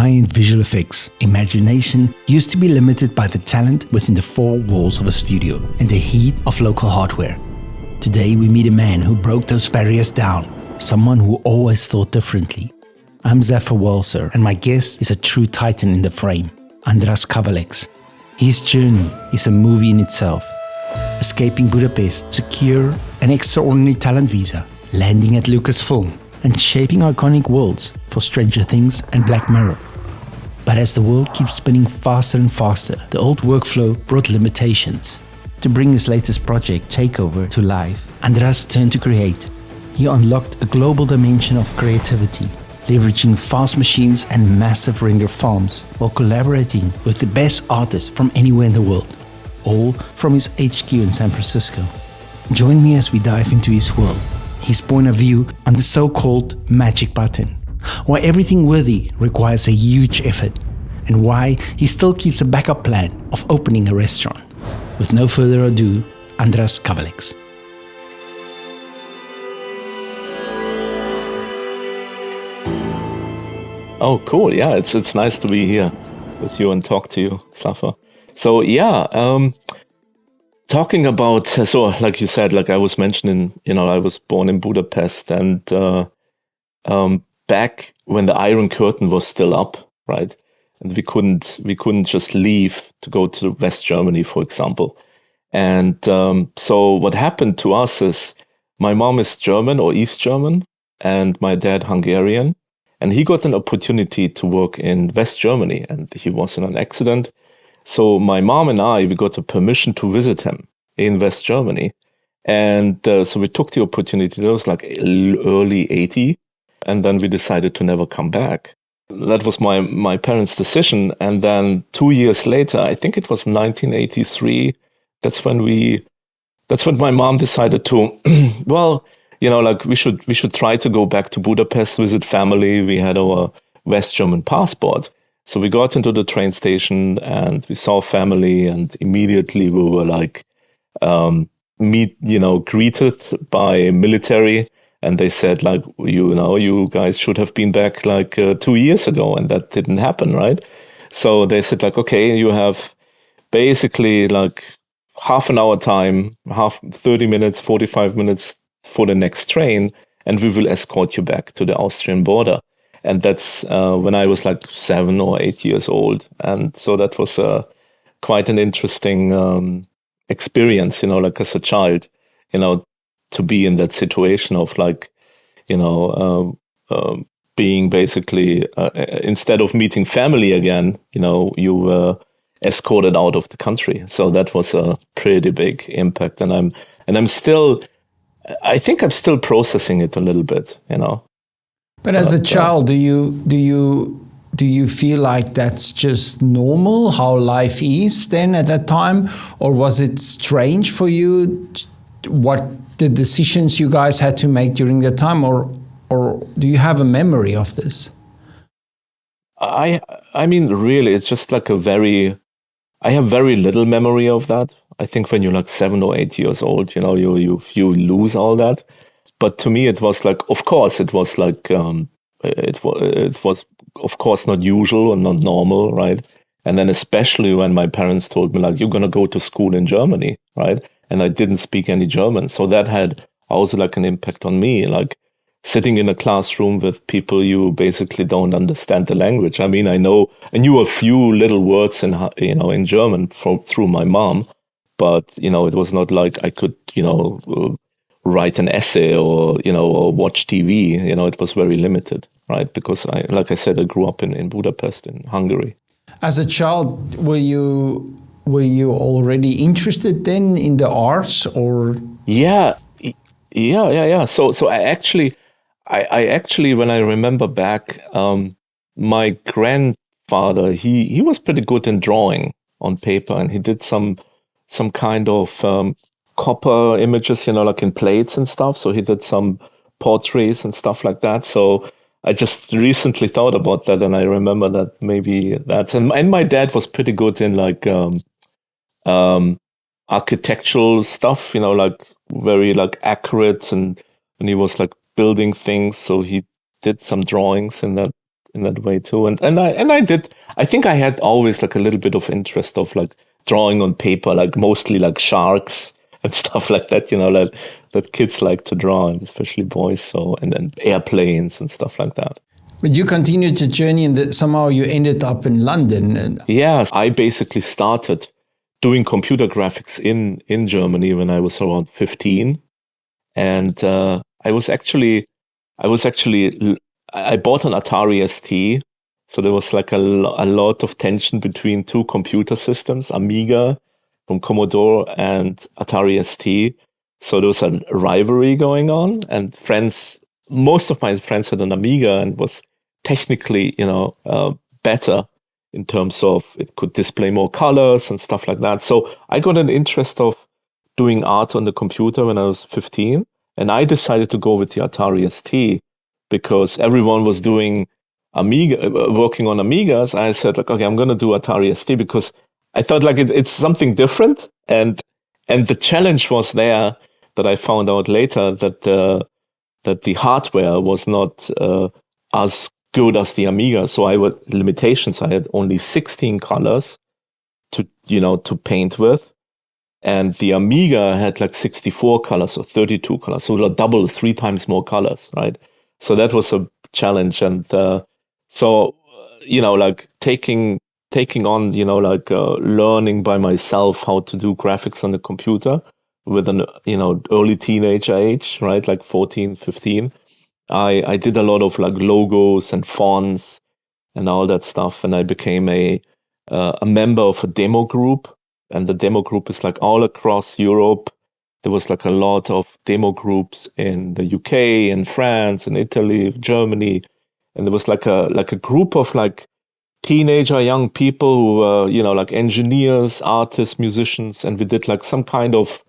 high-end visual effects, imagination used to be limited by the talent within the four walls of a studio and the heat of local hardware. Today we meet a man who broke those barriers down, someone who always thought differently. I'm Xaver Walser, and my guest is a true titan in the frame, Andras Kavalecz. His journey is a movie in itself. Escaping Budapest, secure an extraordinary talent visa, landing at Lucasfilm, and shaping iconic worlds for Stranger Things and Black Mirror. But as the world keeps spinning faster and faster, the old workflow brought limitations. To bring his latest project, Takeover, to life, Andras turned to create. He unlocked a global dimension of creativity, leveraging fast machines and massive render farms while collaborating with the best artists from anywhere in the world, all from his HQ in San Francisco. Join me as we dive into his world, his point of view on the so-called magic button, why everything worthy requires a huge effort, and why he still keeps a backup plan of opening a restaurant. With no further ado, Andras Kavalecz. Oh, cool. Yeah, it's nice to be here with you and talk to you, Xaver. So talking about, so like you said, like I was mentioning, I was born in Budapest, and back when the Iron Curtain was still up, right? And we couldn't just leave to go to West Germany, for example. And so what happened to us is my mom is German or East German, and my dad Hungarian. And he got an opportunity to work in West Germany, and he was in an accident. So my mom and we got a permission to visit him in West Germany. And so we took the opportunity. That was like early 80. And then we decided to never come back. That was my parents' decision. And then 2 years later, I think it was 1983, that's when my mom decided to, we should try to go back to Budapest, visit family. We had our West German passport. So we got into the train station and we saw family, and immediately we were like, greeted by military. And they said, like, you guys should have been back like 2 years ago, and that didn't happen, right? So they said, like, okay, you have basically like half an hour time, 30 minutes, 45 minutes for the next train, and we will escort you back to the Austrian border. And that's when I was like 7 or 8 years old. And so that was quite an interesting experience, like as a child, to be in that situation of like, being basically, instead of meeting family again, you were escorted out of the country. So that was a pretty big impact. And I think I'm still processing it a little bit, But as a child, do you feel like that's just normal, how life is then at that time? Or was it strange for you, what the decisions you guys had to make during that time? Or do you have a memory of this? I mean, really, it's just like I have very little memory of that. I think when you're like 7 or 8 years old, you lose all that. But to me, it was like, of course, it was like, it was of course not usual and not normal, right? And then especially when my parents told me like, you're going to go to school in Germany, right? And I didn't speak any German. So that had also like an impact on me, like sitting in a classroom with people you basically don't understand the language. I mean, I knew a few little words in German through my mom, but, it was not like I could, write an essay or watch TV. It was very limited, right? Because like I said, I grew up in Budapest, in Hungary. As a child, were you already interested then in the arts, or? Yeah. So I actually, when I remember back, my grandfather, he was pretty good in drawing on paper, and he did some kind of copper images, like in plates and stuff. So he did some portraits and stuff like that. So I just recently thought about that, and I remember that maybe that's, and my dad was pretty good in like architectural stuff, like very like accurate, and he was like building things. So he did some drawings in in that way too. And I did. I think I had always like a little bit of interest of like drawing on paper, like mostly like sharks and stuff like that. That kids like to draw, and especially boys. So and then airplanes and stuff like that. But you continued your journey, and somehow you ended up in London. Yes, I basically started doing computer graphics in Germany when I was around 15, and I bought an Atari ST, so there was like a lot of tension between two computer systems, Amiga from Commodore and Atari ST. So there was a rivalry going on, and most of my friends had an Amiga and was technically, better in terms of it could display more colors and stuff like that. So I got an interest of doing art on the computer when I was 15, and I decided to go with the Atari ST because everyone was doing working on Amigas. I said, like, okay, I'm going to do Atari ST because I thought like it's something different, and the challenge was there that I found out later that the hardware was not as good as the Amiga. So I had limitations. I had only 16 colors to paint with, and the Amiga had like 64 colors or 32 colors, so double, 3 times more colors, right? So that was a challenge, and like taking on, learning by myself how to do graphics on the computer with an, early teenager age, right? Like 14, 15. I did a lot of like logos and fonts and all that stuff. And I became a member of a demo group. And the demo group is like all across Europe. There was like a lot of demo groups in the UK and France and Italy, Germany. And there was like a group of like teenager young people who were, like engineers, artists, musicians. And we did like some kind of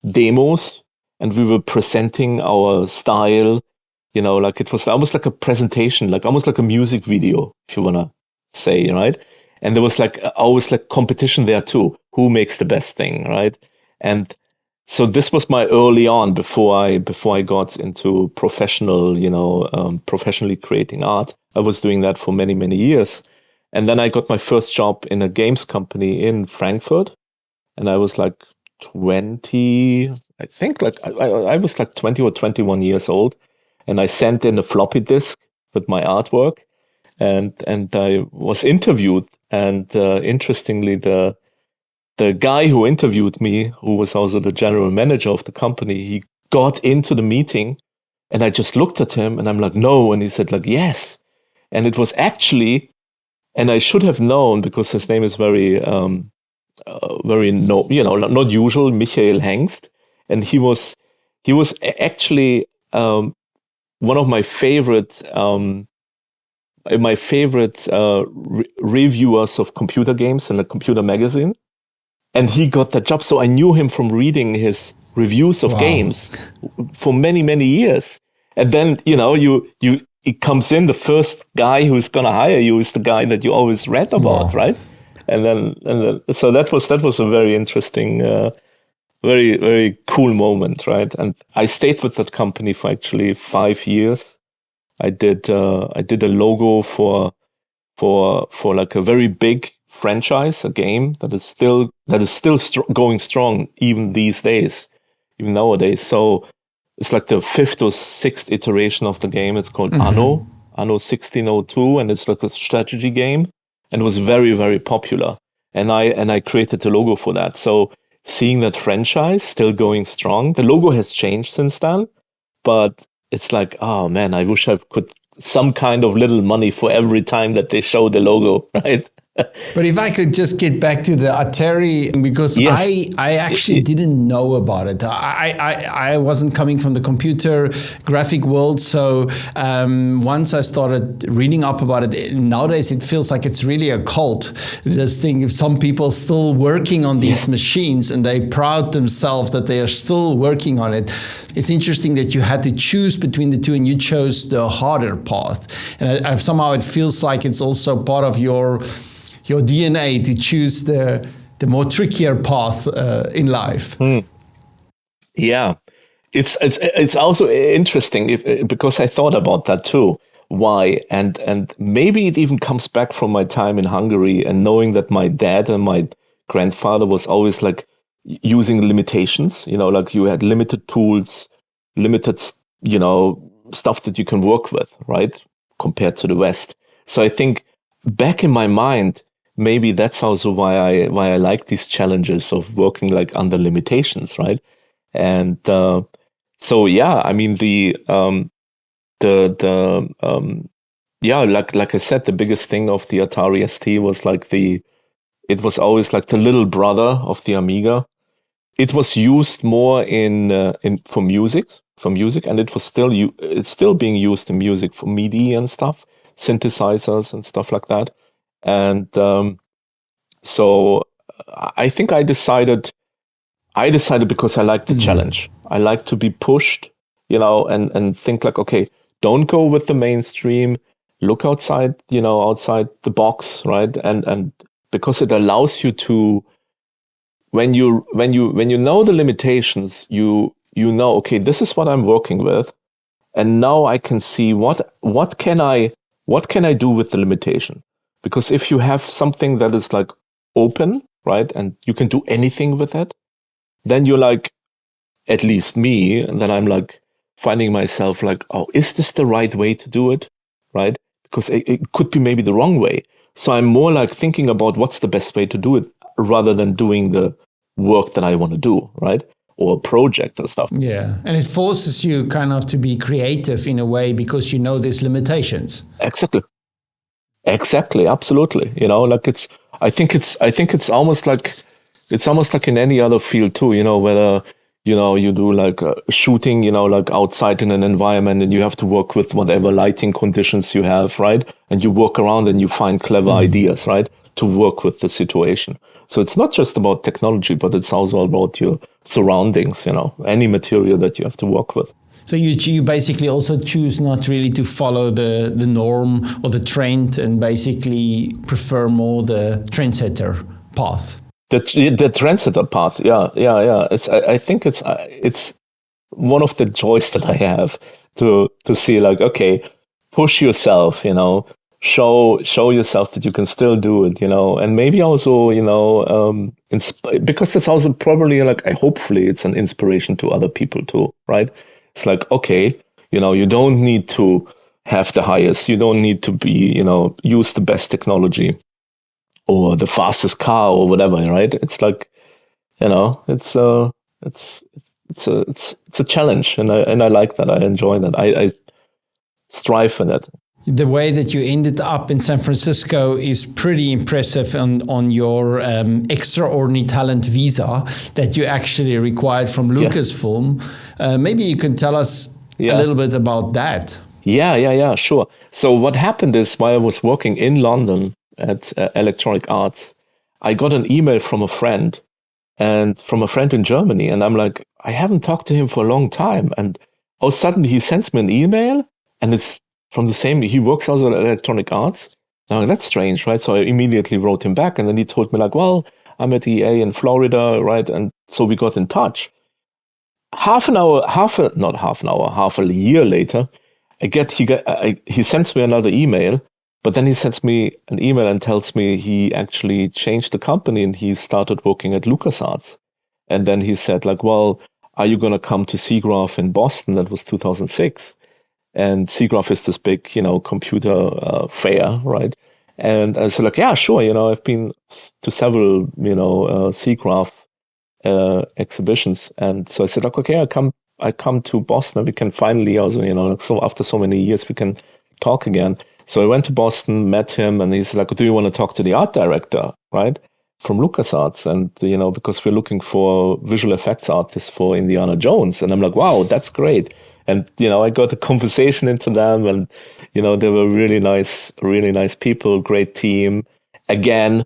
demos, and we were presenting our style, like it was almost like a presentation, like almost like a music video, if you want to say, right? And there was like always like competition there too. Who makes the best thing, right? And so this was my early on before I got into professionally creating art. I was doing that for many, many years. And then I got my first job in a games company in Frankfurt. And I was like 20, I think like I was like 20 or 21 years old. And I sent in a floppy disk with my artwork, and I was interviewed. And interestingly, the guy who interviewed me, who was also the general manager of the company, he got into the meeting, and I just looked at him and I'm like, no. And he said like, yes. And it was actually, and I should have known because his name is very, not usual, Michael Hengst. And he was actually one of my favorite reviewers of computer games in a computer magazine. And he got that job. So I knew him from reading his reviews of games for many, many years. And then, it comes in, the first guy who's going to hire you is the guy that you always read about, right? And then, so that was a very interesting, very, very cool moment, right? And I stayed with that company for actually 5 years. I did a logo for like a very big franchise, a game that is still going strong even these days, even nowadays. So it's like the 5th or 6th iteration of the game. It's called Anno 1602, and it's like a strategy game, and it was very, very popular. And I created the logo for that. So seeing that franchise still going strong, the logo has changed since then, but it's like, oh man, I wish I could some kind of little money for every time that they show the logo, right? But if I could just get back to the Atari, because yes. I actually didn't know about it. I wasn't coming from the computer graphic world. So once I started reading up about it, nowadays it feels like it's really a cult. This thing, if some people still working on these machines and they proud themselves that they are still working on it. It's interesting that you had to choose between the two and you chose the harder path. And somehow it feels like it's also part of your DNA to choose the more trickier path in life. Yeah, it's also interesting because I thought about that too. why. And maybe it even comes back from my time in Hungary and knowing that my dad and my grandfather was always like using limitations, like you had limited tools, limited, stuff that you can work with, right? Compared to the West. So I think back in my mind, maybe that's also why I like these challenges of working like under limitations, right? And so yeah, I mean the yeah, like I said, the biggest thing of the Atari ST was like it was always like the little brother of the Amiga. It was used more in for music, and it's still being used in music for MIDI and stuff, synthesizers and stuff like that. And so I think I decided because I like the challenge. I like to be pushed, and think like, okay, don't go with the mainstream. Look outside the box, right? And because it allows you to, when you know the limitations, you know, okay, this is what I'm working with, and now I can see what can I do with the limitation. Because if you have something that is like open, right, and you can do anything with it, then you're like, at least me, and then I'm like finding myself like, oh, is this the right way to do it, right? Because it could be maybe the wrong way. So I'm more like thinking about what's the best way to do it rather than doing the work that I want to do, right? Or project and stuff. Yeah, and it forces you kind of to be creative in a way because you know there's limitations. Exactly, absolutely. Like I think it's almost like in any other field too, whether you do like shooting, like outside in an environment, and you have to work with whatever lighting conditions you have, right? And you work around and you find clever ideas, right? To work with the situation. So it's not just about technology, but it's also about your surroundings, any material that you have to work with. So you basically also choose not really to follow the norm or the trend, and basically prefer more the trendsetter path. The trendsetter path, yeah. I think it's one of the joys that I have to see like, okay, push yourself, show yourself that you can still do it, and maybe also, because that's also probably like, hopefully it's an inspiration to other people too, right? It's like, okay, you don't need to have the highest, you don't need to be, use the best technology or the fastest car or whatever, right? It's like, it's a challenge, and I like that. I enjoy that. I strive for that. The way that you ended up in San Francisco is pretty impressive on your extraordinary talent visa that you actually required from Lucasfilm. Maybe you can tell us a little bit about that. Yeah, sure. So what happened is, while I was working in London at Electronic Arts, I got an email from a friend in Germany. And I'm like, I haven't talked to him for a long time. And all of a sudden he sends me an email, and it's from the same, he works also at Electronic Arts. Now that's strange, right? So I immediately wrote him back, and then he told me like, well, I'm at EA in Florida, right? And so we got in touch. Half a year later, he sends me another email, but then he sends me an email and tells me he actually changed the company and he started working at LucasArts. And then he said like, well, are you going to come to SIGGRAPH in Boston? That was 2006. And SIGGRAPH is this big, computer fair, right? And I said like, yeah, sure. I've been to several, SIGGRAPH exhibitions. And so I said like, okay, I come to Boston. We can finally also, so after so many years, we can talk again. So I went to Boston, met him, and he's like, do you want to talk to the art director, right? From LucasArts, and because we're looking for visual effects artists for Indiana Jones. And I'm like, wow, that's great. And I got a conversation into them, and they were really nice people, great team. Again,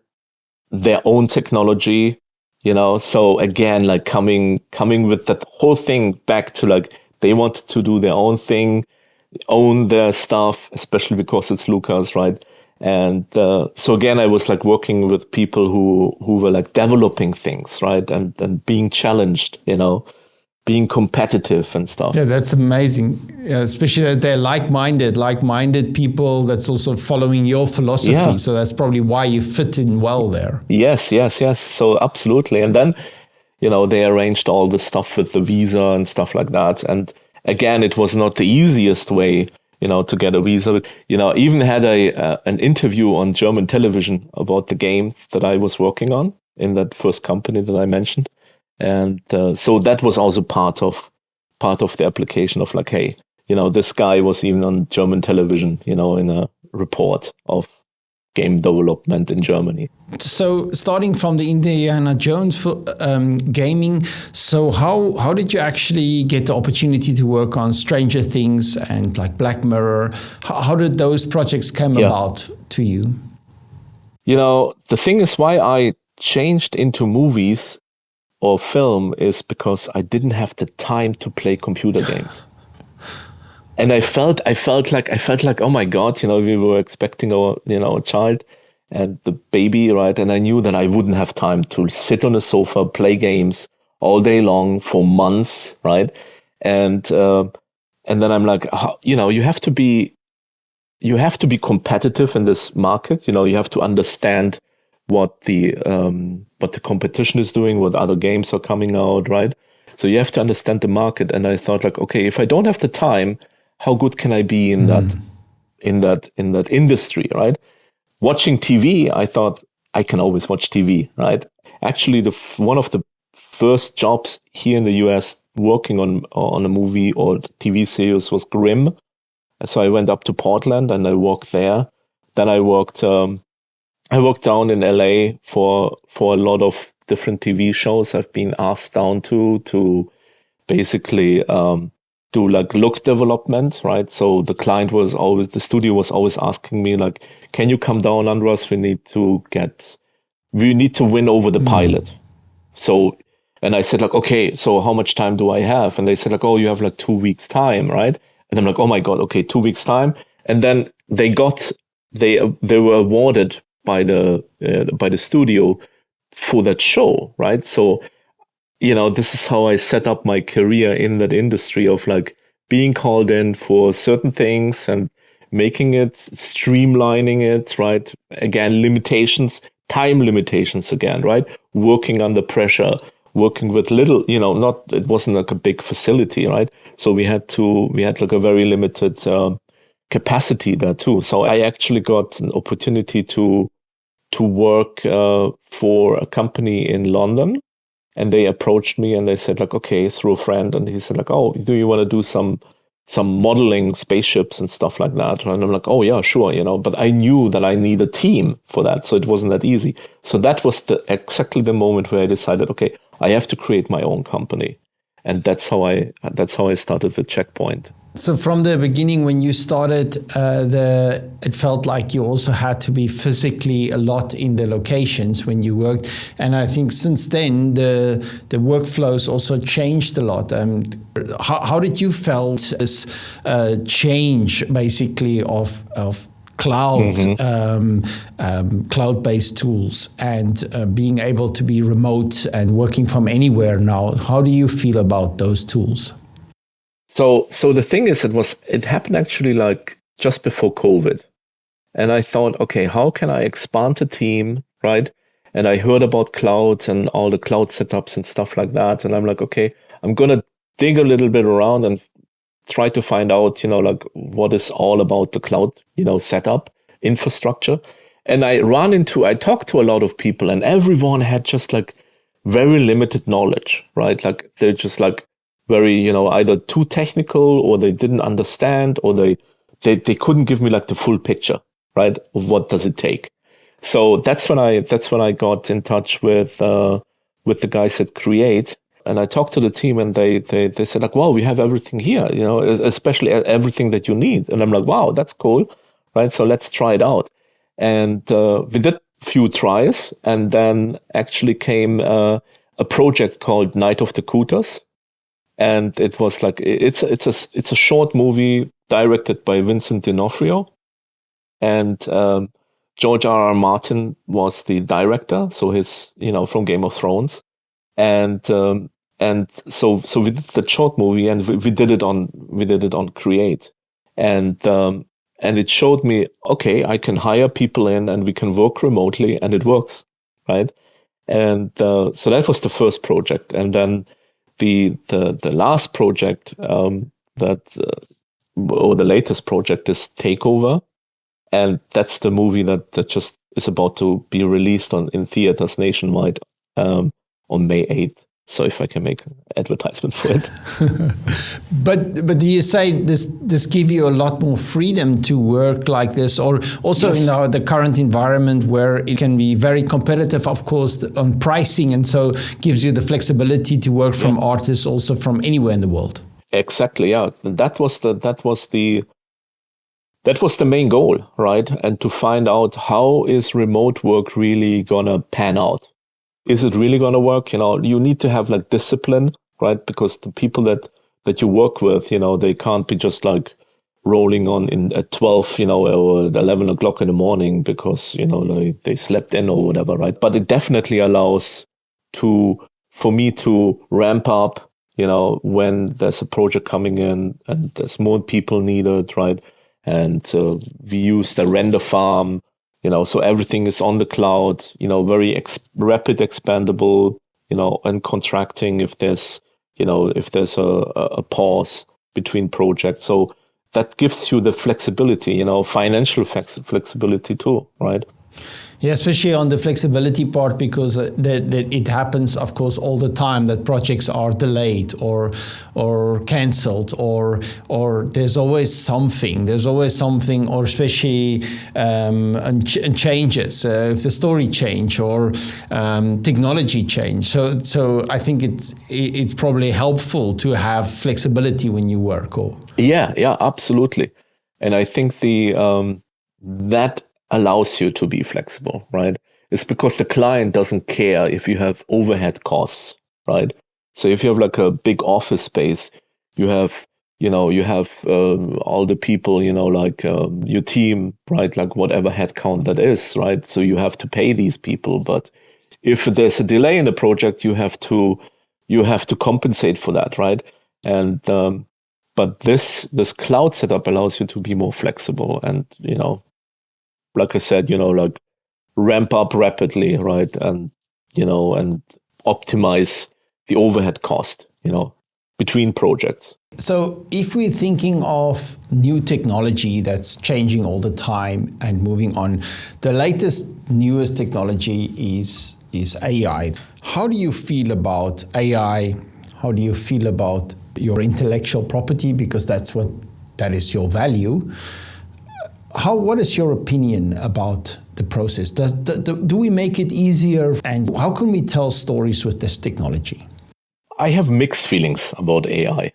their own technology, so again, like coming with that whole thing back to like, they wanted to do their own thing, own their stuff, especially because it's Lucas, right? And so again, I was like working with people who were like developing things, right? And being challenged, being competitive and stuff. Yeah, that's amazing. Especially that they're like-minded people that's also following your philosophy. Yeah. So that's probably why you fit in well there. Yes. So absolutely. And then, they arranged all the stuff with the visa and stuff like that. And again, it was not the easiest way, to get a visa. I even had an interview on German television about the game that I was working on in that first company that I mentioned. And so that was also part of the application of like, hey, this guy was even on German television, in a report of game development in Germany. So starting from the Indiana Jones gaming, so how did you actually get the opportunity to work on Stranger Things and like Black Mirror? How did those projects come about to you? The thing is why I changed into movies or film is because I didn't have the time to play computer games. And I felt like, oh my God, we were expecting a child and the baby, right? And I knew that I wouldn't have time to sit on a sofa, play games all day long for months, right? And then I'm like, you have to be competitive in this market. You have to understand what the competition is doing, what other games are coming out, right? So you have to understand the market. And I thought like, okay, if I don't have the time, how good can I be in that industry, right? Watching TV, I thought I can always watch TV, right? Actually, one of the first jobs here in the US working on a movie or TV series was Grimm. So I went up to Portland and I worked there. Then I worked down in LA for a lot of different TV shows. I've been asked down to basically do like look development, right? So the studio was always asking me like, can you come down, Andras? We need to win over the pilot. So, and I said like, okay, so how much time do I have? And they said like, oh, you have like 2 weeks time, right? And I'm like, oh my God, okay, 2 weeks time. And then they were awarded by the studio for that show, right? So, this is how I set up my career in that industry of like being called in for certain things and making it, streamlining it, right? Again, time limitations again, right? Working under pressure, working with little, it wasn't like a big facility, right? So we had like a very limited capacity there too. So I actually got an opportunity to work for a company in London. And they approached me and they said like, okay, through a friend. And he said like, oh, do you want to do some modeling spaceships and stuff like that? And I'm like, oh yeah, sure, but I knew that I need a team for that. So it wasn't that easy. So that was exactly the moment where I decided, okay, I have to create my own company. And that's how I started with Checkpoint. So from the beginning, when you started, it felt like you also had to be physically a lot in the locations when you worked. And I think since then, the workflows also changed a lot. How did you felt this change, basically, of cloud-based tools and being able to be remote and working from anywhere now? How do you feel about those tools? So the thing is, it happened actually like just before COVID. And I thought, okay, how can I expand the team, right? And I heard about clouds and all the cloud setups and stuff like that. And I'm like, okay, I'm going to dig a little bit around and try to find out, like what is all about the cloud, setup, infrastructure. And I talked to a lot of people and everyone had just like very limited knowledge, right? Like they're just like very, either too technical or they didn't understand or they couldn't give me like the full picture, right? Of what does it take. So that's when I got in touch with the guys at Create. And I talked to the team and they said like, wow, we have everything here, especially everything that you need. And I'm like, wow, that's cool, right? So let's try it out. And we did a few tries and then actually came a project called Night of the Cooters. And it was like, it's a short movie directed by Vincent D'Onofrio. And George R.R. Martin was the director. So his, from Game of Thrones. And And so we did the short movie, and we did it on Create, and it showed me, okay, I can hire people in, and we can work remotely, and it works, right? And so that was the first project, and then the last project or the latest project is Takeover, and that's the movie that just is about to be released in theaters nationwide on May 8th. So if I can make an advertisement for it. But do you say this give you a lot more freedom to work like this, or also Yes. in the current environment where it can be very competitive, of course, on pricing, and so gives you the flexibility to work from artists also from anywhere in the world? Exactly, yeah. That was the main goal, right? And to find out, how is remote work really gonna pan out? Is it really gonna work? You need to have like discipline, right? Because the people that you work with, they can't be just like rolling on in at 12, or at 11 o'clock in the morning because, they slept in or whatever, right? But it definitely allows for me to ramp up, when there's a project coming in and there's more people needed, right? And we use the render farm, so everything is on the cloud, very rapid expandable, and contracting if there's a pause between projects. So that gives you the flexibility, financial flexibility too, right? Yeah, especially on the flexibility part, because that it happens, of course, all the time that projects are delayed or cancelled, or there's always something, or especially changes, if the story change or technology change. So I think it's probably helpful to have flexibility when you work. Yeah, absolutely. And I think that allows you to be flexible, right? It's because the client doesn't care if you have overhead costs, right? So if you have like a big office space, you have all the people, your team, right? Like whatever headcount that is, right? So you have to pay these people. But if there's a delay in the project, you have to compensate for that, right? And but this cloud setup allows you to be more flexible and, like I said, like ramp up rapidly, right? And, and optimize the overhead cost, between projects. So if we're thinking of new technology that's changing all the time and moving on, the newest technology is AI. How do you feel about AI? How do you feel about your intellectual property? Because that is your value. What is your opinion about the process? Do we make it easier? And how can we tell stories with this technology? I have mixed feelings about AI,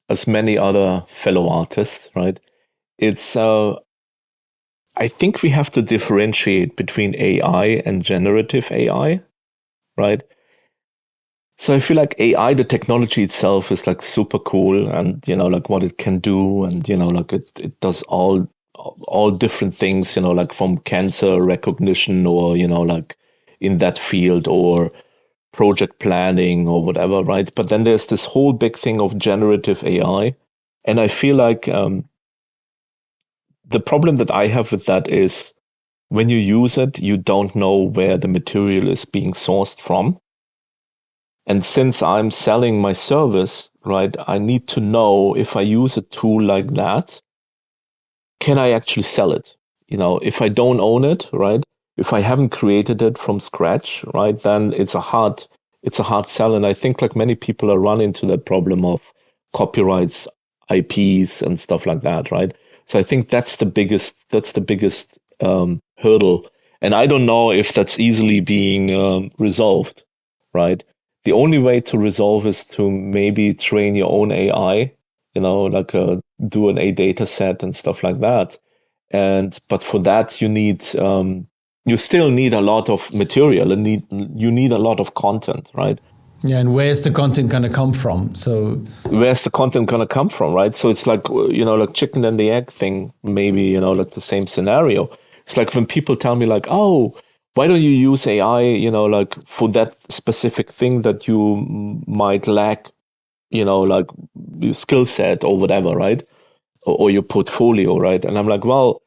as many other fellow artists, right? It's, I think we have to differentiate between AI and generative AI, right? So I feel like AI, the technology itself is like super cool and, like what it can do. And, like it does all different things, like from cancer recognition or, like in that field or project planning or whatever, right? But then there's this whole big thing of generative AI. And I feel like the problem that I have with that is when you use it, you don't know where the material is being sourced from. And since I'm selling my service, right, I need to know if I use a tool like that, can I actually sell it? If I don't own it, right, if I haven't created it from scratch, right, then it's a hard sell. And I think like many people are running into that problem of copyrights, IPs and stuff like that, right? So I think that's the biggest hurdle. And I don't know if that's easily being resolved, right? The only way to resolve is to maybe train your own AI, like do an A data set and stuff like that. But for that, you still need a lot of material and you need a lot of content, right? Yeah, and where's the content going to come from? So where's the content going to come from, right? So it's like, like chicken and the egg thing, maybe, like the same scenario. It's like when people tell me like, oh, why don't you use AI, like for that specific thing that you might lack, like your skill set or whatever, right? Or your portfolio, right? And I'm like, well,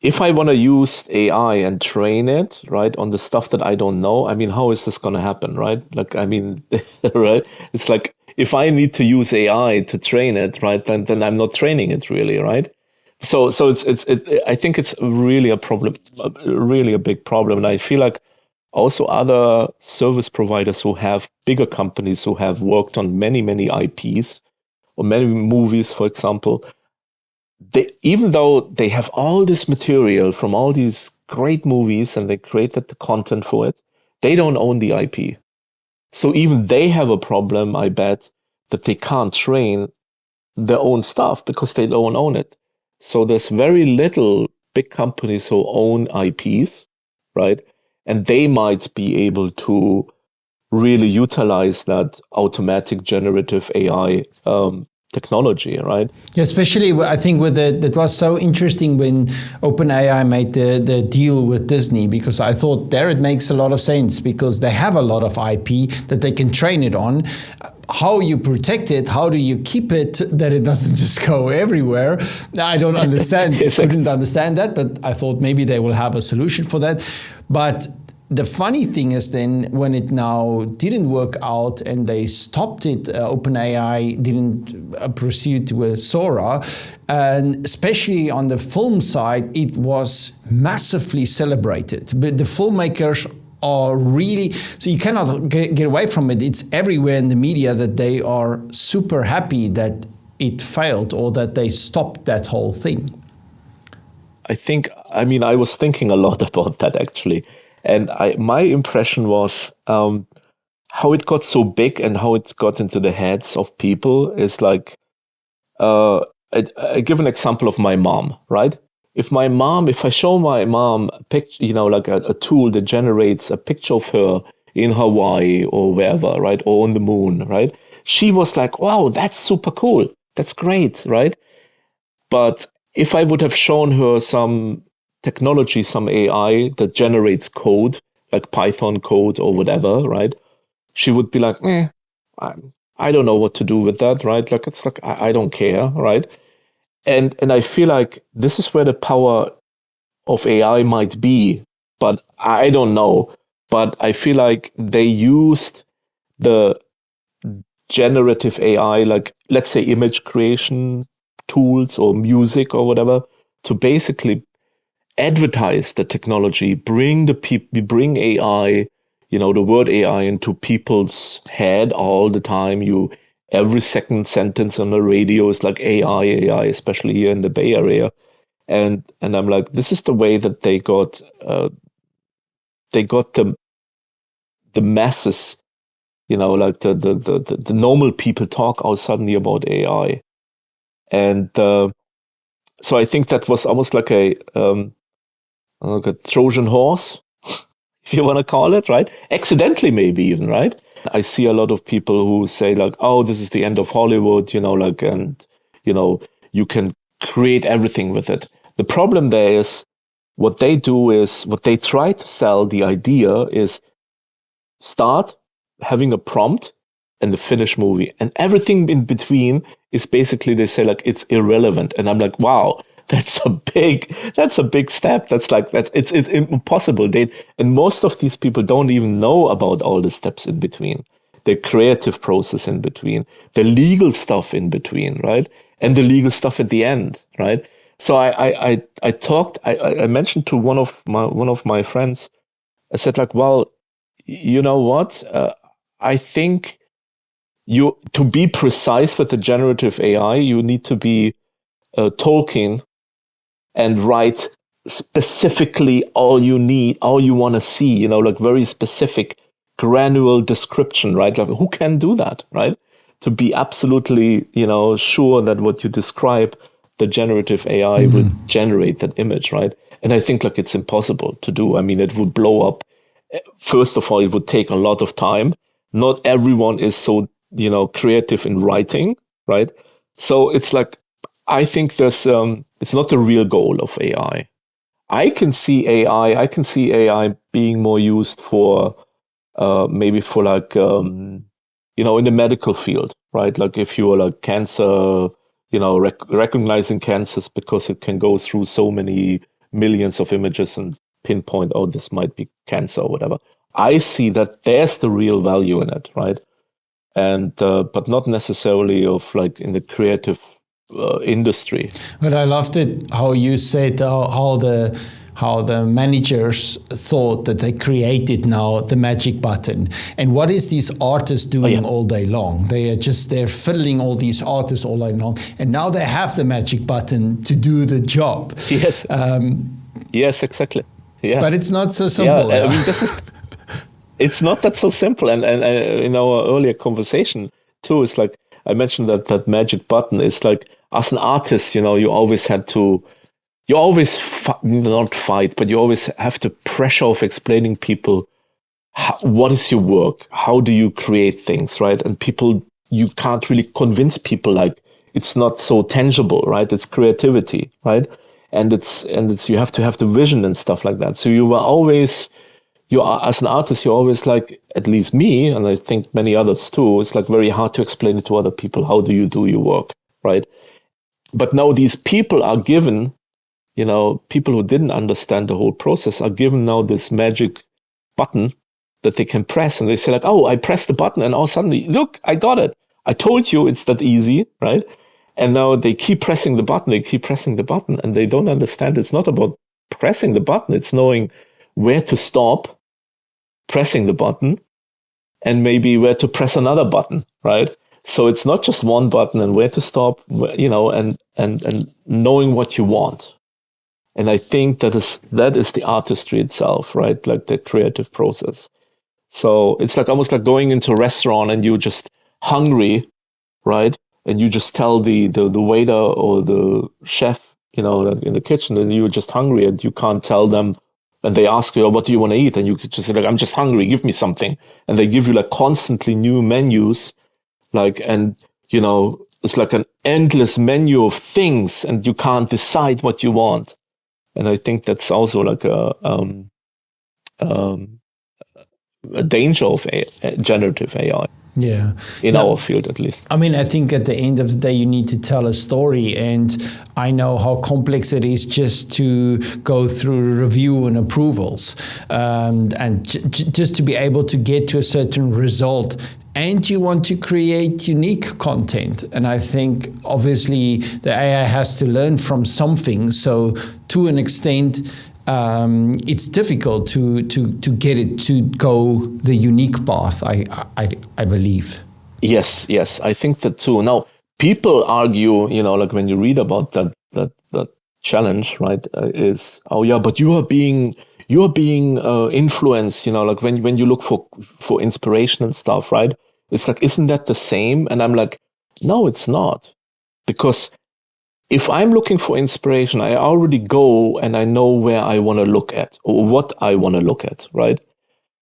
if I want to use AI and train it, right, on the stuff that I don't know, I mean, how is this going to happen, right? Like, I mean, right? It's like if I need to use AI to train it, right, then I'm not training it really, right? So I think it's really a problem, really a big problem, and I feel like also other service providers who have bigger companies who have worked on many IPs or many movies, for example, even though they have all this material from all these great movies and they created the content for it, they don't own the IP. So even they have a problem, I bet, that they can't train their own stuff because they don't own it. So there's very little big companies who own IPs, right? And they might be able to really utilize that automatic generative AI technology, right? Yeah, especially I think with that was so interesting when OpenAI made the deal with Disney, because I thought there it makes a lot of sense because they have a lot of IP that they can train it on. How you protect it, how do you keep it that it doesn't just go everywhere? I don't understand, couldn't understand that, but I thought maybe they will have a solution for that. But the funny thing is then when it now didn't work out and they stopped it, OpenAI didn't proceed with Sora, and especially on the film side, it was massively celebrated. But the filmmakers are really, so you cannot get away from it. It's everywhere in the media that they are super happy that it failed or that they stopped that whole thing. I was thinking a lot about that actually. And my impression was how it got so big and how it got into the heads of people is like, I give an example of my mom, right? If I show my mom a picture, like a tool that generates a picture of her in Hawaii or wherever, right? Or on the moon, right? She was like, wow, that's super cool. That's great, right? But if I would have shown her some technology, some AI that generates code, like Python code or whatever, right? She would be like, I don't know what to do with that, right? Like, it's like, I don't care, right? And I feel like this is where the power of AI might be, but I don't know. But I feel like they used the generative AI, like, let's say image creation tools or music or whatever, to basically advertise the technology, bring AI, the word AI into people's head all the time. Every second sentence on the radio is like AI, especially here in the Bay Area. And I'm like, this is the way that they got the masses, like the normal people talk out suddenly about AI. And so I think that was almost like a Trojan horse, if you want to call it, right? Accidentally, maybe even, right? I see a lot of people who say like, oh, this is the end of Hollywood, and you can create everything with it. The problem there is what they try to sell the idea is start having a prompt and the finished movie, and everything in between is basically, they say like, it's irrelevant. And I'm like, wow, that's a big step. It's impossible. And most of these people don't even know about all the steps in between, the creative process in between, the legal stuff in between, right? And the legal stuff at the end, right? So I mentioned to one of my friends, I said like, well, you know what? I think to be precise with the generative AI, you need to be Tolkien and write specifically all you want to see, like very specific, granular description, right? Like, who can do that, right? To be absolutely, sure that what you describe, the generative AI will generate that image, right? And I think like it's impossible to do. I mean, it would blow up. First of all, it would take a lot of time. Not everyone is so, creative in writing, right? So it's like, I think there's it's not the real goal of AI. I can see AI being more used for maybe for like in the medical field, right? Like if you are like cancer, recognizing cancers because it can go through so many millions of images and pinpoint, oh, this might be cancer or whatever. I see that there's the real value in it, right? And but not necessarily of like in the creative industry. But I loved it how you said how the managers thought that they created now the magic button. And what is these artists doing all day long? They're fiddling all these artists all day long, and now they have the magic button to do the job. Yes. Yes, exactly. Yeah. But it's not so simple. Yeah, I mean, it's not that so simple. And in our earlier conversation too, it's like I mentioned that magic button is like, as an artist, you always had to. You always not fight, but you always have the pressure of explaining people what is your work, how do you create things, right? And you can't really convince people like it's not so tangible, right? It's creativity, right? And it's you have to have the vision and stuff like that. So as an artist, you're always like, at least me, and I think many others too, it's like very hard to explain it to other people. How do you do your work, right? But now these people are given. People who didn't understand the whole process are given now this magic button that they can press. And they say like, oh, I pressed the button and all of a sudden, look, I got it. I told you it's that easy, right? And now they keep pressing the button, and they don't understand. It's not about pressing the button. It's knowing where to stop pressing the button and maybe where to press another button, right? So it's not just one button and where to stop, and knowing what you want. And I think that is the artistry itself, right? Like the creative process. So it's like almost like going into a restaurant and you're just hungry, right? And you just tell the waiter or the chef, in the kitchen, and you're just hungry and you can't tell them. And they ask you, oh, what do you want to eat? And you could just say like, I'm just hungry, give me something. And they give you like constantly new menus, like, and it's like an endless menu of things, and you can't decide what you want. And I think that's also like a danger of generative AI. Yeah. In our field, at least. I mean, I think at the end of the day, you need to tell a story. And I know how complex it is just to go through review and approvals, and just to be able to get to a certain result. And you want to create unique content. And I think, obviously, the AI has to learn from something. So to an extent, it's difficult to get it to go the unique path, I believe. Yes, I think that too. Now, people argue, like when you read about that challenge, right, is, oh yeah, but you are being influenced, like when you look for inspiration and stuff, right? It's like, isn't that the same? And I'm like, no, it's not. Because if I'm looking for inspiration, I already go and I know where I want to look at or what I want to look at, right?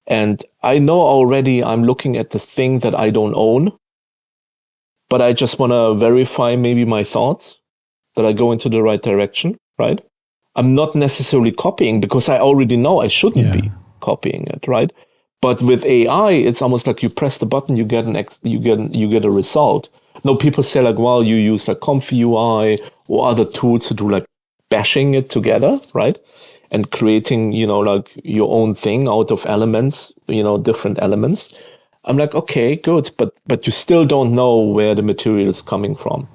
And I know already I'm looking at the thing that I don't own, but I just want to verify maybe my thoughts, that I go into the right direction, right? I'm not necessarily copying because I already know I shouldn't be copying it, right? But with AI, it's almost like you press the button, you get a result. No, people say like, well, you use like Comfy UI or other tools to do like bashing it together, right? And creating, like your own thing out of elements, different elements. I'm like, okay, good, but you still don't know where the material is coming from.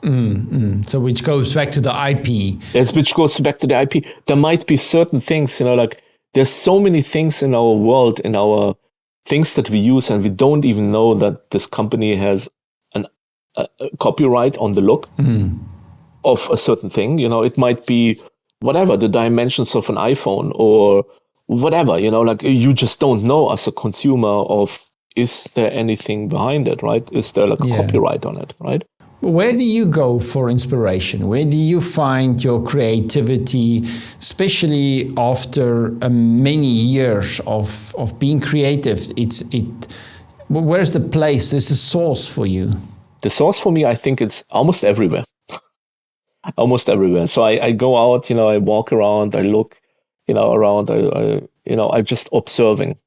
So which goes back to the IP. Which goes back to the IP. There might be certain things, like there's so many things in our world, in our things that we use, and we don't even know that this company has a copyright on the look of a certain thing. It might be whatever, the dimensions of an iPhone or whatever, like you just don't know as a consumer of, is there anything behind it, right? Is there like a copyright on it, right? Where do you go for inspiration? Where do you find your creativity, especially after many years of being creative? Where's the place? There's a source for you. The source for me, I think it's almost everywhere. Almost everywhere. So I go out, I walk around, I look, around. I'm just observing.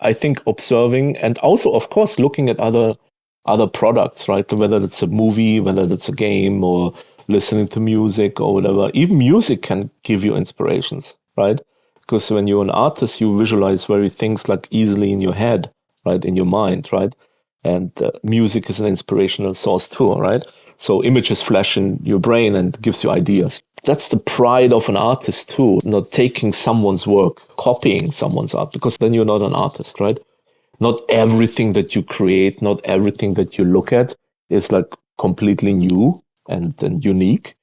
I think observing, and also, of course, looking at other products, right? Whether it's a movie, whether it's a game, or listening to music or whatever. Even music can give you inspirations, right? Because when you're an artist, you visualize very things like easily in your head, right? In your mind, right? And music is an inspirational source too, right? So images flash in your brain and gives you ideas. That's the pride of an artist too, not taking someone's work, copying someone's art, because then you're not an artist, right? Not everything that you create, not everything that you look at is like completely new and unique.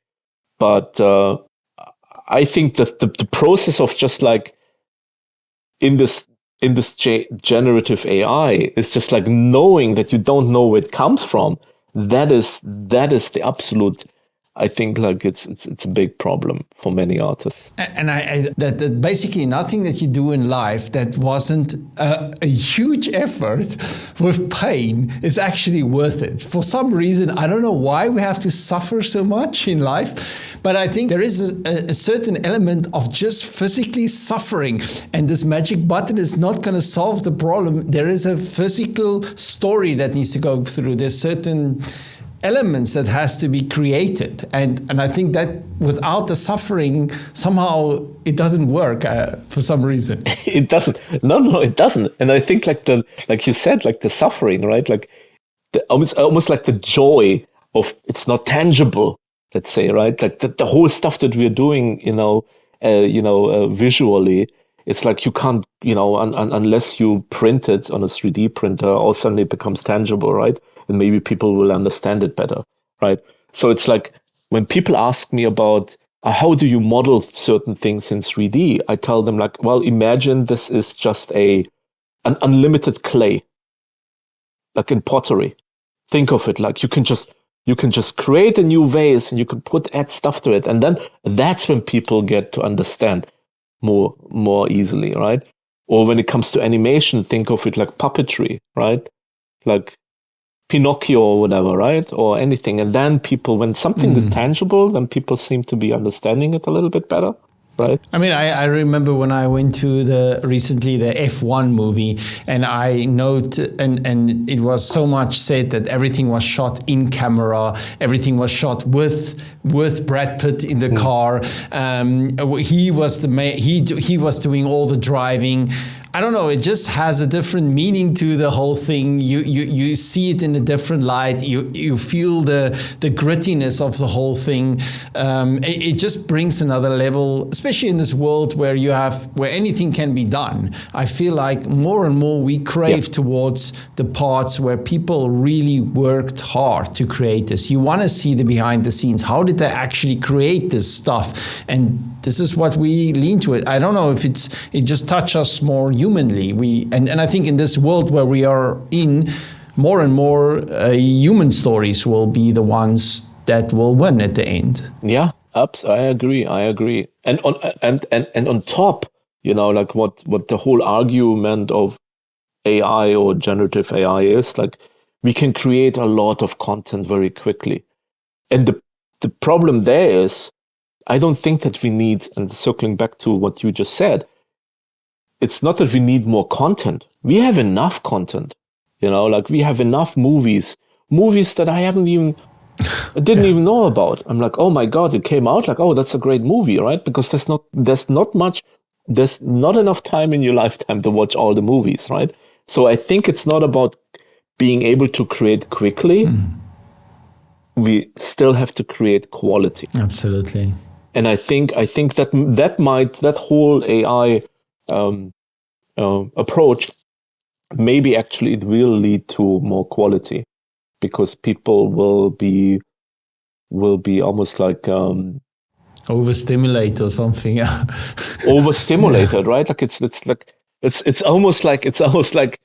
But I think that the process of just like in this generative AI is just like knowing that you don't know where it comes from. That is the absolute. I think like it's a big problem for many artists. And that basically nothing that you do in life that wasn't a huge effort with pain is actually worth it. For some reason, I don't know why we have to suffer so much in life, but I think there is a certain element of just physically suffering, and this magic button is not going to solve the problem. There is a physical story that needs to go through. There's certain elements that has to be created, and I think that without the suffering, somehow it doesn't work for some reason. It doesn't. No, it doesn't. And I think like you said, like the suffering, right? Like almost like the joy of it's not tangible. Let's say, right? Like the whole stuff that we're doing, visually. It's like you can't, unless you print it on a 3D printer, all of a sudden it becomes tangible, right? And maybe people will understand it better, right? So it's like when people ask me about how do you model certain things in 3D, I tell them like, well, imagine this is just an unlimited clay, like in pottery. Think of it like you can just create a new vase and you can add stuff to it, and then that's when people get to understand more easily, right? Or when it comes to animation, think of it like puppetry, right? Like Pinocchio or whatever, right? Or anything. And then people, when something is tangible, then people seem to be understanding it a little bit better, right? I mean, I remember when I went to recently the F1 movie, and I note, and it was so much said that everything was shot in camera, everything was shot with Brad Pitt in the car. He was he was doing all the driving. I don't know, it just has a different meaning to the whole thing. You see it in a different light. You feel the grittiness of the whole thing. It just brings another level, especially in this world where anything can be done. I feel like more and more we crave towards the parts where people really worked hard to create this. You want to see the behind the scenes. How did they actually create this stuff? And this is what we lean to it. I don't know if it just touches us more humanly. And I think in this world where we are in, more and more human stories will be the ones that will win at the end. Yeah, I agree. And on top, like what the whole argument of AI or generative AI is, like we can create a lot of content very quickly. And the problem there is, I don't think that we need, and circling back to what you just said, it's not that we need more content. We have enough content, like we have enough movies that I didn't even know about. I'm like, oh my God, it came out, like, oh, that's a great movie, right? Because there's not enough time in your lifetime to watch all the movies, right? So I think it's not about being able to create quickly. We still have to create quality. Absolutely. And I think that whole AI approach, maybe actually it will lead to more quality, because people will be almost like overstimulated or something. Overstimulated, right? Like it's almost like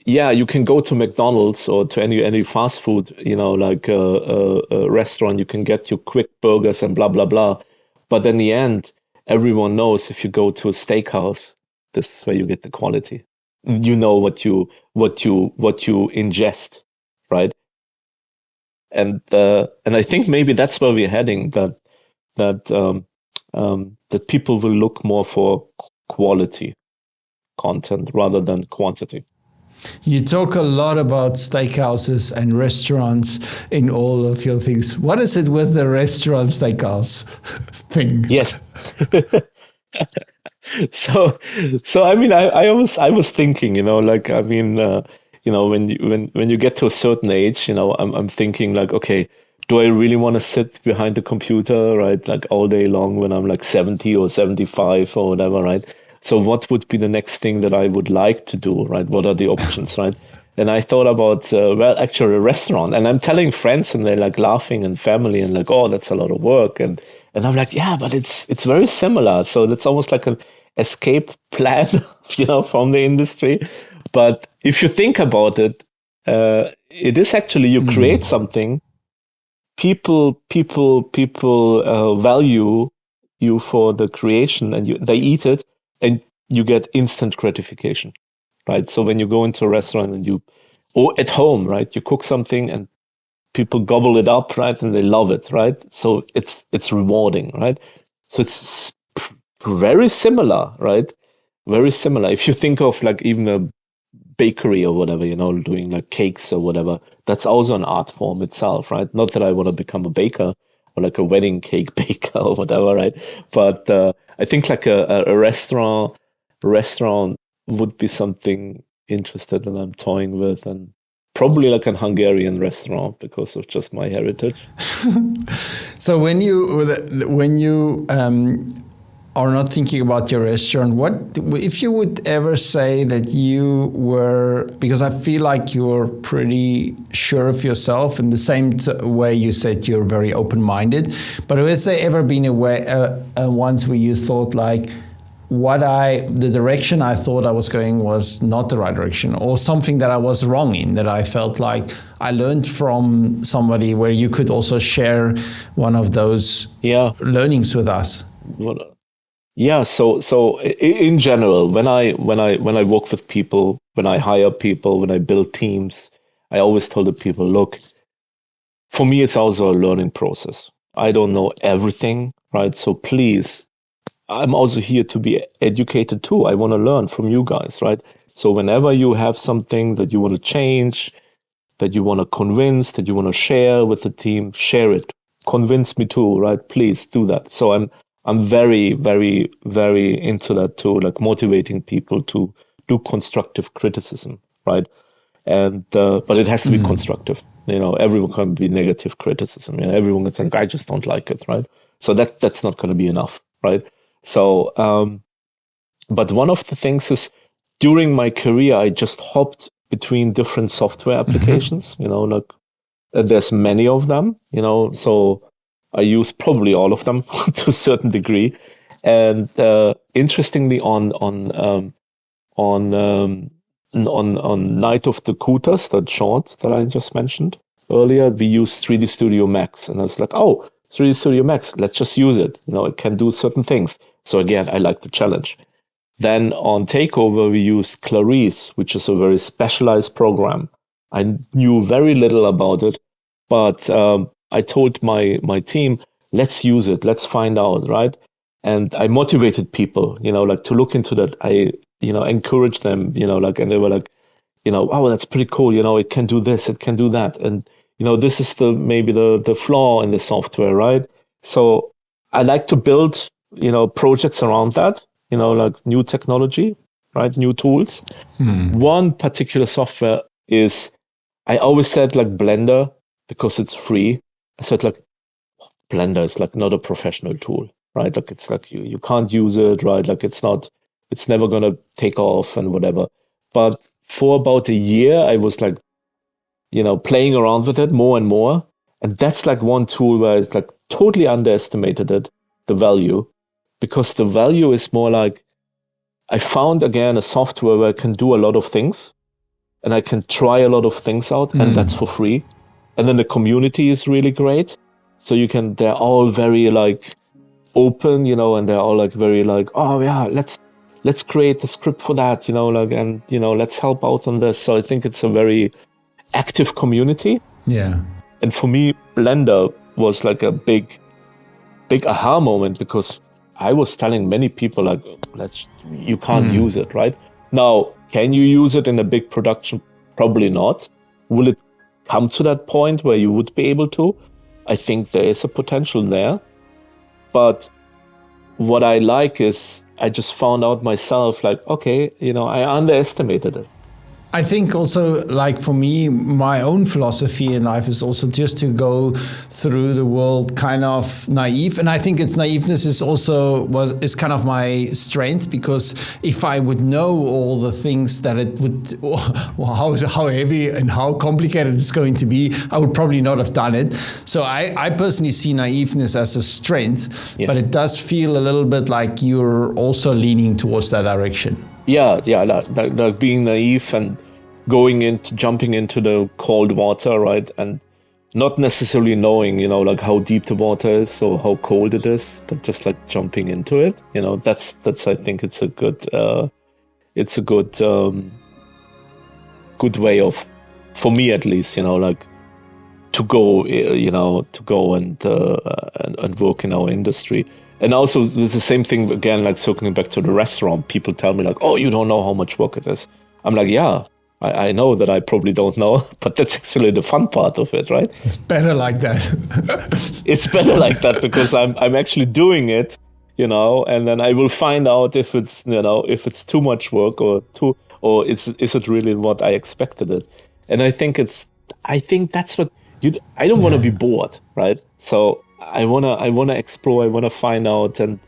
yeah, you can go to McDonald's or to any fast food, like a restaurant, you can get your quick burgers and blah blah blah, but in the end, everyone knows if you go to a steakhouse, this is where you get the quality. You know what you ingest, right? And I think maybe that's where we're heading. That that people will look more for quality content rather than quantity. You talk a lot about steakhouses and restaurants in all of your things. What is it with the restaurant steakhouse thing? Yes. So I mean, I was thinking, like, I mean, when you get to a certain age, I'm thinking like, okay, do I really want to sit behind the computer, right, like all day long when I'm like 70 or 75 or whatever, right? So what would be the next thing that I would like to do, right? What are the options, right? And I thought about, well, actually a restaurant. And I'm telling friends and they're like laughing, and family, and like, oh, that's a lot of work. And I'm like, yeah, but it's very similar. So that's almost like an escape plan, from the industry. But if you think about it, it is actually, you create something, people value you for the creation, and they eat it, and you get instant gratification, right? So when you go into a restaurant and or at home, right, you cook something and people gobble it up, right, and they love it, right? So it's rewarding, right? So it's very similar, right? Very similar. If you think of like even a bakery or whatever, doing like cakes or whatever, that's also an art form itself, right? Not that I want to become a baker or like a wedding cake baker or whatever, right? But I think like a restaurant would be something interested that I'm toying with, and probably like an Hungarian restaurant because of just my heritage. So when you are not thinking about your restaurant, what if you would ever say that you were, because I feel like you're pretty sure of yourself in the same way you said you're very open-minded, but has there ever been a way once where you thought like, the direction I thought I was going was not the right direction, or something that I was wrong in, that I felt like I learned from somebody, where you could also share one of those learnings with us? Yeah, so in general, when I work with people, when I hire people, when I build teams, I always tell the people, look, for me it's also a learning process. I don't know everything, right? So please, I'm also here to be educated too. I want to learn from you guys, right? So whenever you have something that you want to change, that you want to convince, that you want to share with the team, share it. Convince me too, right? Please do that. So I'm very, very, very into that too, like motivating people to do constructive criticism, right? And but it has to be constructive. Everyone can be negative criticism. Everyone can say, I just don't like it, right? So that's not going to be enough, right? So, but one of the things is, during my career, I just hopped between different software applications, like there's many of them, so I use probably all of them to a certain degree. And interestingly, on Night of the Cooters, that short that I just mentioned earlier, we use 3D Studio Max, and I was like, oh, 3D Studio Max, let's just use it. It can do certain things. So again, I like the challenge. Then on Takeover, we used Clarice, which is a very specialized program. I knew very little about it, but I told my team, let's use it, let's find out, right? And I motivated people, like to look into that. I, encouraged them, and they were like, oh, that's pretty cool. It can do this, it can do that. And, this is maybe the flaw in the software, right? So I like to build, projects around that, like new technology, right? New tools. One particular software is, I always said like Blender, because it's free. I said like, Blender is like not a professional tool, right? Like it's like you can't use it, right? Like it's never going to take off and whatever. But for about a year, I was like, playing around with it more and more. And that's like one tool where I like totally underestimated the value, because the value is more like, I found again a software where I can do a lot of things and I can try a lot of things out, and that's for free. And then the community is really great. So they're all very like open, and they're all like very like, oh yeah, let's create the script for that, and let's help out on this. So I think it's a very active community. Yeah. And for me, Blender was like a big aha moment, because I was telling many people, like, you can't use it, right? Now, can you use it in a big production? Probably not. Will it come to that point where you would be able to? I think there is a potential there. But what I like is I just found out myself, like, okay, I underestimated it. I think also, like for me, my own philosophy in life is also just to go through the world kind of naive. And I think naiveness is kind of my strength, because if I would know all the things that it would, how heavy and how complicated it's going to be, I would probably not have done it. So I personally see naiveness as a strength, yes. But it does feel a little bit like you're also leaning towards that direction. Yeah, like being naive and jumping into the cold water, right? And not necessarily knowing, like how deep the water is or how cold it is, but just like jumping into it. That's I think it's a good good way of, for me at least, like to go and work in our industry. And also, there's the same thing, again, like circling back to the restaurant. People tell me, like, oh, you don't know how much work it is. I'm like, yeah, I know that I probably don't know, but that's actually the fun part of it, right? It's better like that. It's better like that, because I'm actually doing it, and then I will find out if it's too much work or is it really what I expected it. And I think that's what I don't want to be bored, right? So I wanna explore, I wanna find out, and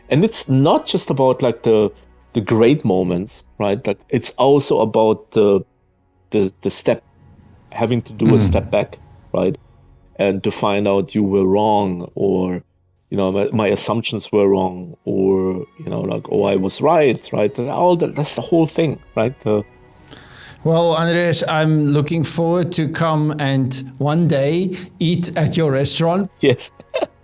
it's not just about like the great moments, right? Like it's also about the step, having to do a step back, right? And to find out you were wrong, or my assumptions were wrong, or like, oh, I was right? And all that's the whole thing, right? Well, Andras, I'm looking forward to come and one day eat at your restaurant. Yes.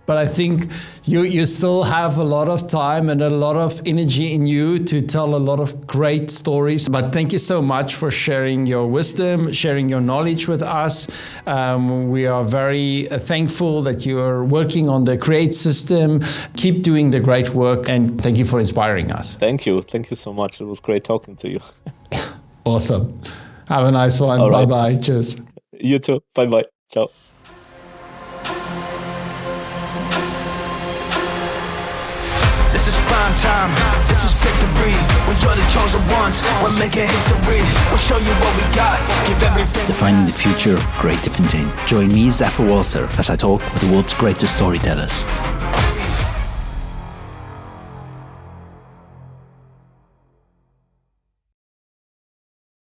But I think you still have a lot of time and a lot of energy in you to tell a lot of great stories. But thank you so much for sharing your wisdom, sharing your knowledge with us. We are very thankful that you are working on the Create system. Keep doing the great work, and thank you for inspiring us. Thank you. Thank you so much. It was great talking to you. Awesome. Have a nice one. All right. Bye-bye. Cheers. You too. Bye-bye. Ciao. This is prime time. This is victory. We are the chosen ones. We're making history. We'll show you what we got. Give everything. Defining the future of creative intent. Join me, Xaver Walser, as I talk with the world's greatest storytellers.